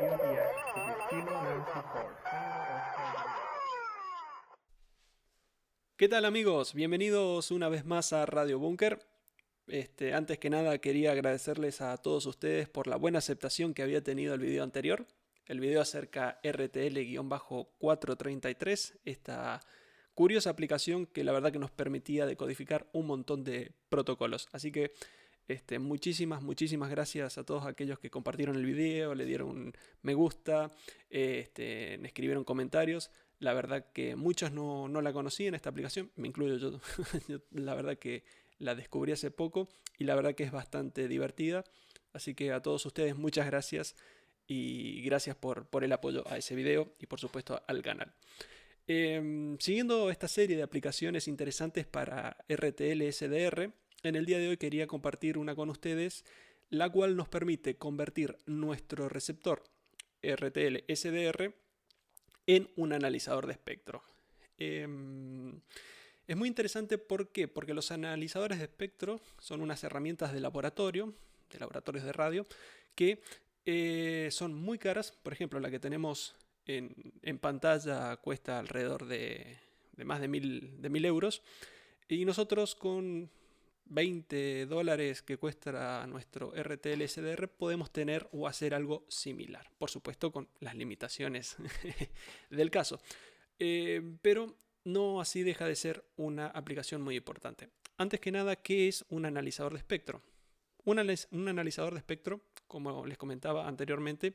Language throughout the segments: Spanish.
Zodiac, su destino Nancy Ford. ¿Qué tal amigos? Bienvenidos una vez más a Radio Bunker. Antes que nada quería agradecerles a todos ustedes por la buena aceptación que había tenido el video anterior. El video acerca RTL-433, esta curiosa aplicación que la verdad que nos permitía decodificar un montón de protocolos. Así que muchísimas gracias a todos aquellos que compartieron el video, le dieron un me gusta, me escribieron comentarios. La verdad que muchos no la conocían esta aplicación, me incluyo yo. Yo la verdad que la descubrí hace poco y la verdad que es bastante divertida. Así que a todos ustedes muchas gracias y gracias por el apoyo a ese video y por supuesto al canal. Siguiendo esta serie de aplicaciones interesantes para RTL SDR, en el día de hoy quería compartir una con ustedes, la cual nos permite convertir nuestro receptor RTL SDR en un analizador de espectro. Es muy interesante, ¿por qué? Porque los analizadores de espectro son unas herramientas de laboratorio, de laboratorios de radio, que son muy caras. Por ejemplo, la que tenemos en pantalla cuesta alrededor de más de mil euros. Y nosotros con $20 que cuesta nuestro RTL SDR podemos tener o hacer algo similar. Por supuesto con las limitaciones del caso. Pero no así deja de ser una aplicación muy importante. Antes que nada, ¿qué es un analizador de espectro? Un analizador de espectro, como les comentaba anteriormente,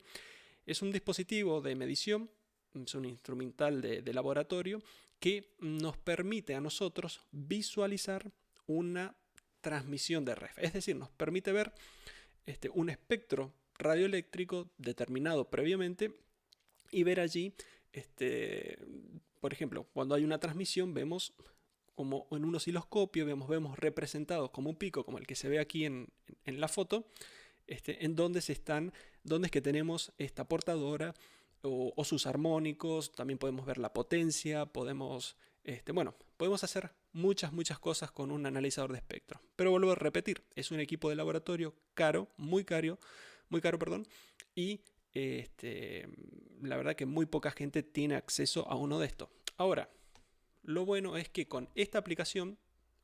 es un dispositivo de medición, es un instrumental de laboratorio que nos permite a nosotros visualizar una transmisión de RF. Es decir, nos permite ver un espectro radioeléctrico determinado previamente y ver allí, por ejemplo, cuando hay una transmisión vemos como en un osciloscopio, vemos representados como un pico, como el que se ve aquí en la foto, en donde donde es que tenemos esta portadora o sus armónicos. También podemos ver la potencia, podemos hacer muchas cosas con un analizador de espectro. Pero vuelvo a repetir, es un equipo de laboratorio caro, muy caro, perdón, y la verdad que muy poca gente tiene acceso a uno de estos. Ahora, lo bueno es que con esta aplicación,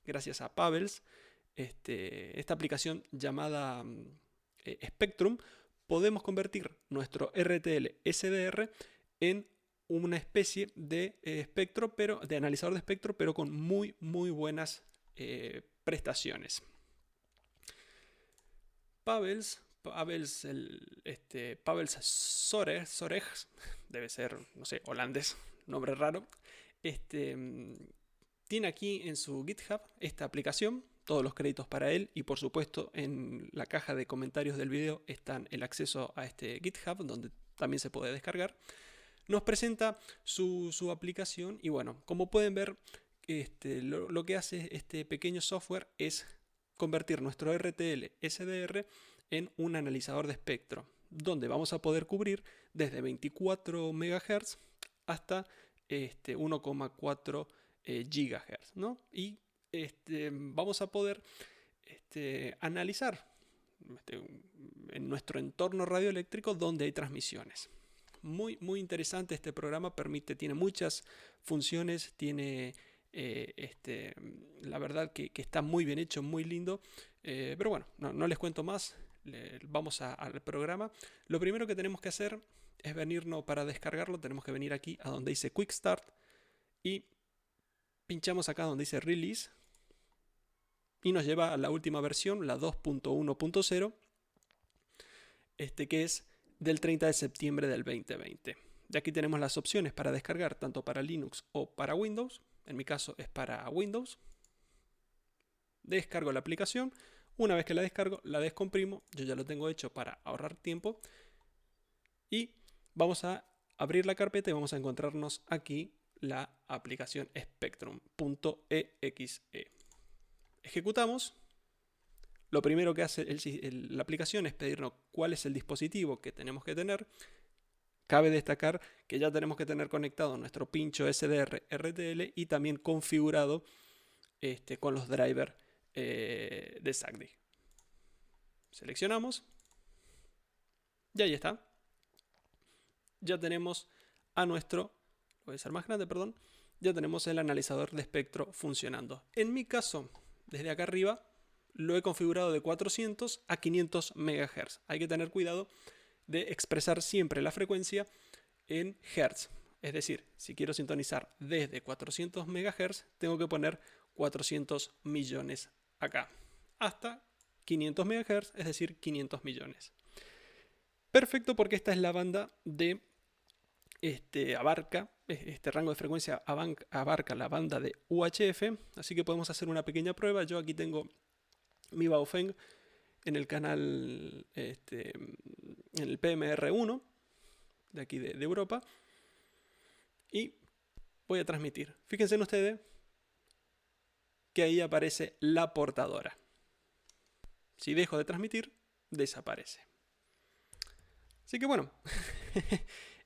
gracias a Pebbles, esta aplicación llamada Spectrum, podemos convertir nuestro RTL SDR en una especie de espectro, pero de analizador de espectro, pero con muy buenas prestaciones. Pebbles Soreg, debe ser, no sé, holandés, nombre raro. Tiene aquí en su GitHub esta aplicación, todos los créditos para él, y por supuesto en la caja de comentarios del video están el acceso a este GitHub donde también se puede descargar. Nos presenta su aplicación y bueno, como pueden ver, lo que hace este pequeño software es convertir nuestro RTL SDR en un analizador de espectro, donde vamos a poder cubrir desde 24 MHz hasta 1,4 GHz, ¿no? Y vamos a poder analizar en nuestro entorno radioeléctrico donde hay transmisiones. Muy interesante este programa, tiene muchas funciones, tiene la verdad que está muy bien hecho, muy lindo, pero bueno, no les cuento más, vamos al programa. Lo primero que tenemos que hacer es venirnos para descargarlo, tenemos que venir aquí a donde dice Quick Start y pinchamos acá donde dice Release y nos lleva a la última versión, la 2.1.0, que es del 30 de septiembre del 2020. De aquí tenemos las opciones para descargar tanto para Linux o para Windows. En mi caso es para Windows. Descargo la aplicación. Una vez que la descargo, la descomprimo. Yo ya lo tengo hecho para ahorrar tiempo. Y vamos a abrir la carpeta y vamos a encontrarnos aquí la aplicación Spectrum.exe. Ejecutamos. Lo primero que hace la aplicación es pedirnos cuál es el dispositivo que tenemos que tener. Cabe destacar que ya tenemos que tener conectado nuestro pincho SDR RTL y también configurado con los drivers de SACDI. Seleccionamos y ahí está. ya tenemos a nuestro, voy a hacer más grande, perdón, ya tenemos el analizador de espectro funcionando. En mi caso, desde acá arriba, lo he configurado de 400 a 500 MHz. Hay que tener cuidado de expresar siempre la frecuencia en Hertz. Es decir, si quiero sintonizar desde 400 MHz, tengo que poner 400 millones acá. Hasta 500 MHz, es decir, 500 millones. Perfecto, porque esta es la banda de abarca, este rango de frecuencia abarca la banda de UHF, así que podemos hacer una pequeña prueba. Yo aquí tengo mi Baofeng en el canal, en el PMR1, de aquí de Europa, y voy a transmitir. Fíjense en ustedes que ahí aparece la portadora. Si dejo de transmitir, desaparece. Así que bueno,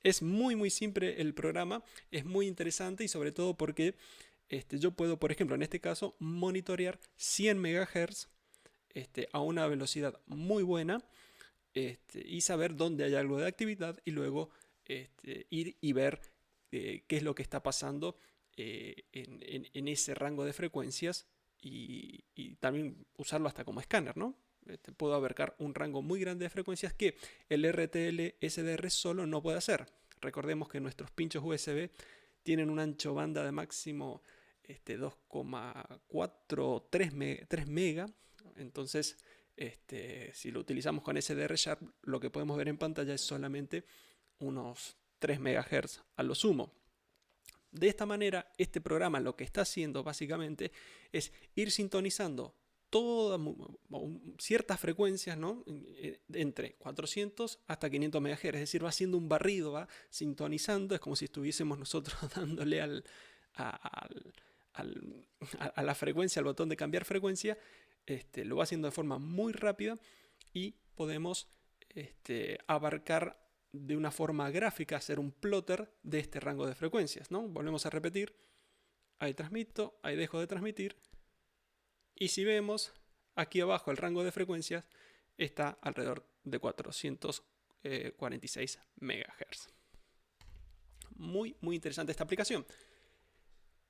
es muy simple el programa, es muy interesante y sobre todo porque yo puedo, por ejemplo, en este caso, monitorear 100 MHz a una velocidad muy buena y saber dónde hay algo de actividad y luego ir y ver qué es lo que está pasando en ese rango de frecuencias y también usarlo hasta como escáner, ¿no? Puedo abarcar un rango muy grande de frecuencias que el RTL SDR solo no puede hacer. Recordemos que nuestros pinchos USB tienen un ancho banda de máximo 2,43 3 mega. Entonces, si lo utilizamos con SDR Sharp, lo que podemos ver en pantalla es solamente unos 3 MHz a lo sumo. De esta manera, este programa lo que está haciendo básicamente es ir sintonizando ciertas frecuencias, ¿no? Entre 400 hasta 500 MHz, es decir, va haciendo un barrido, va sintonizando, es como si estuviésemos nosotros dándole a la frecuencia, al botón de cambiar frecuencia, lo va haciendo de forma muy rápida y podemos abarcar de una forma gráfica, hacer un plotter de este rango de frecuencias, ¿no? Volvemos a repetir, ahí transmito, ahí dejo de transmitir. Y si vemos, aquí abajo el rango de frecuencias está alrededor de 446 MHz. Muy interesante esta aplicación.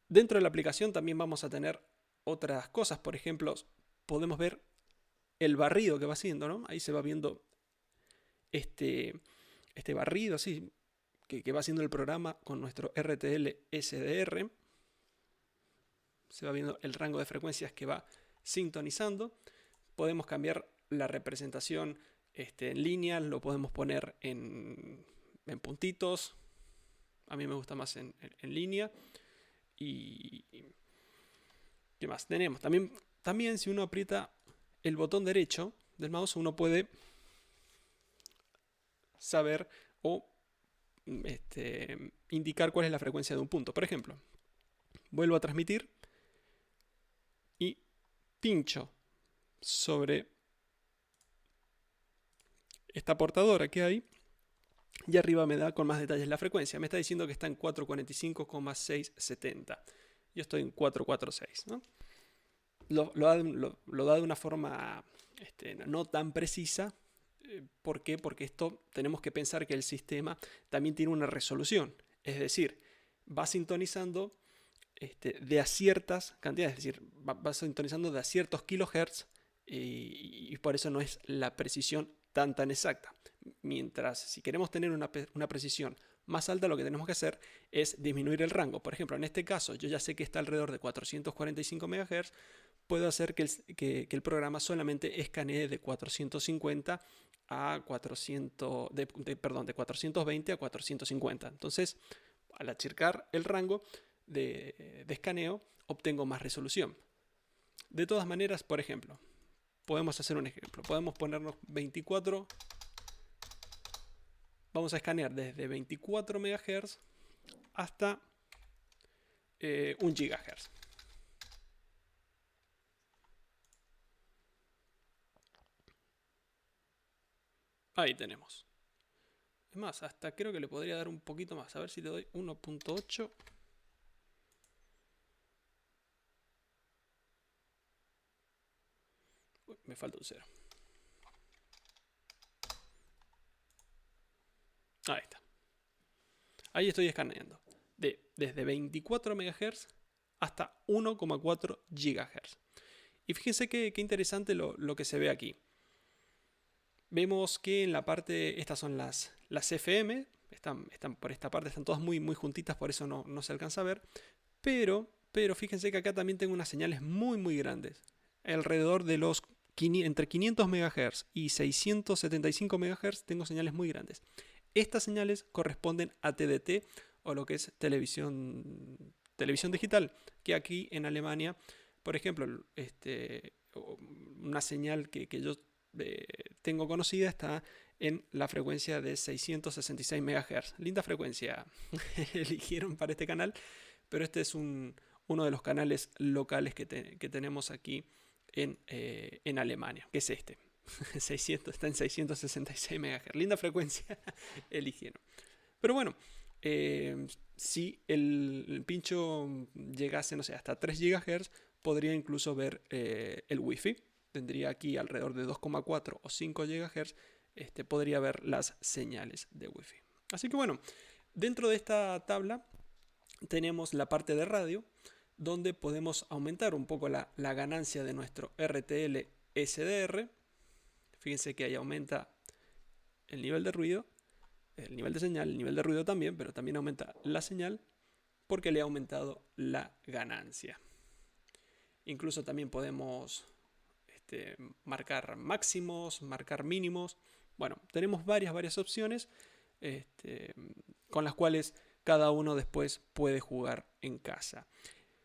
Dentro de la aplicación también vamos a tener otras cosas. Por ejemplo, podemos ver el barrido que va haciendo, ¿no? Ahí se va viendo este barrido así que va haciendo el programa con nuestro RTL SDR. Se va viendo el rango de frecuencias que va sintonizando. Podemos cambiar la representación en línea, lo podemos poner en puntitos. A mí me gusta más en línea. Y ¿qué más tenemos? También si uno aprieta el botón derecho del mouse, uno puede saber o indicar cuál es la frecuencia de un punto. Por ejemplo, vuelvo a transmitir y pincho sobre esta portadora que hay y arriba me da con más detalles la frecuencia. Me está diciendo que está en 445,670. Yo estoy en 446, ¿no? Lo da de una forma no tan precisa. ¿Por qué? Porque esto tenemos que pensar que el sistema también tiene una resolución. Es decir, va sintonizando de a ciertas cantidades, es decir, va sintonizando de a ciertos kilohertz y por eso no es la precisión tan exacta. Mientras si queremos tener una precisión más alta, lo que tenemos que hacer es disminuir el rango. Por ejemplo, en este caso yo ya sé que está alrededor de 445 MHz, puedo hacer que el programa solamente escanee de 450 a 400, de 420 a 450. Entonces, al achicar el rango de escaneo, obtengo más resolución. De todas maneras, por ejemplo, podemos hacer un ejemplo. Podemos ponernos 24. Vamos a escanear desde 24 MHz hasta 1 GHz. Ahí tenemos. Es más, hasta creo que le podría dar un poquito más. A ver si le doy 1.8. Me falta un 0. Ahí está. Ahí estoy escaneando. Desde 24 MHz hasta 1,4 GHz. Y fíjense qué interesante lo que se ve aquí. Vemos que en la parte, estas son las FM, están por esta parte, están todas muy juntitas, por eso no se alcanza a ver. Pero fíjense que acá también tengo unas señales muy grandes. Alrededor de los entre 500 MHz y 675 MHz tengo señales muy grandes. Estas señales corresponden a TDT, o lo que es televisión digital, que aquí en Alemania, por ejemplo, una señal que yo tengo conocida está en la frecuencia de 666 MHz. Linda frecuencia eligieron para este canal, pero este es uno de los canales locales que tenemos aquí en Alemania, que es este. 600, está en 666 MHz. Linda frecuencia eligieron. Pero bueno, si el pincho llegase, no sé, hasta 3 GHz, podría incluso ver el Wi-Fi. Tendría aquí alrededor de 2,4 o 5 GHz, podría ver las señales de Wi-Fi. Así que bueno, dentro de esta tabla tenemos la parte de radio, donde podemos aumentar un poco la ganancia de nuestro RTL SDR. Fíjense que ahí aumenta el nivel de ruido, el nivel de señal, el nivel de ruido también, pero también aumenta la señal porque le ha aumentado la ganancia. Incluso también podemos marcar máximos, marcar mínimos. Bueno, tenemos varias opciones con las cuales cada uno después puede jugar en casa.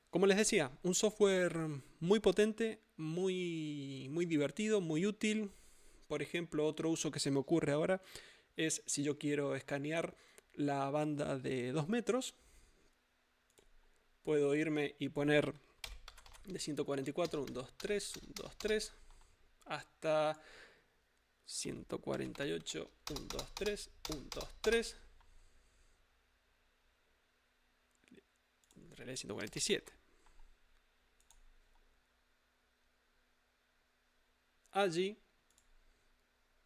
Como les decía, un software muy potente, muy divertido, muy útil. Por ejemplo, otro uso que se me ocurre ahora es si yo quiero escanear la banda de 2 metros. Puedo irme y poner de 144, 1, 2, 3, 1, 2, 3, hasta 148, 1, 2, 3, 1, 2, 3. En realidad 147. Allí,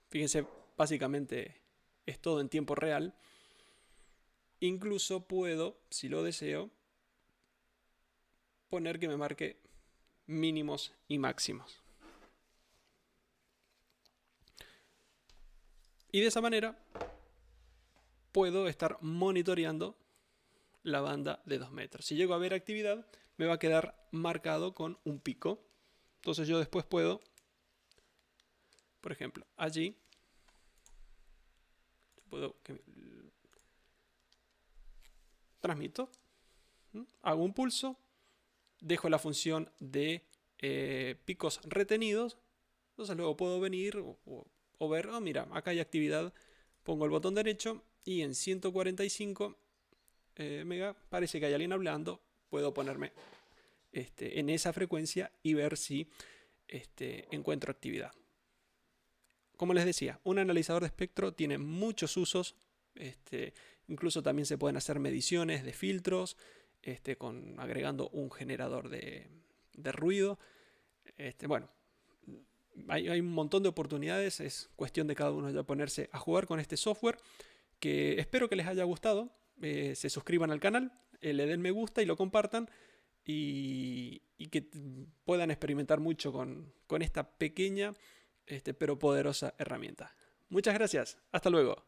fíjense, básicamente es todo en tiempo real. Incluso puedo, si lo deseo, poner que me marque mínimos y máximos. Y de esa manera puedo estar monitoreando la banda de 2 metros. Si llego a ver actividad, me va a quedar marcado con un pico. Entonces yo después puedo, por ejemplo, allí transmito, hago un pulso, dejo la función de picos retenidos. Entonces luego puedo venir o ver, mira, acá hay actividad, pongo el botón derecho y en 145 mega parece que hay alguien hablando, puedo ponerme en esa frecuencia y ver si encuentro actividad. Como les decía, un analizador de espectro tiene muchos usos, incluso también se pueden hacer mediciones de filtros, agregando un generador de ruido. Bueno, hay un montón de oportunidades, es cuestión de cada uno ya ponerse a jugar con este software, que espero que les haya gustado. Se suscriban al canal, le den me gusta y lo compartan, y que puedan experimentar mucho con esta pequeña pero poderosa herramienta. Muchas gracias, hasta luego.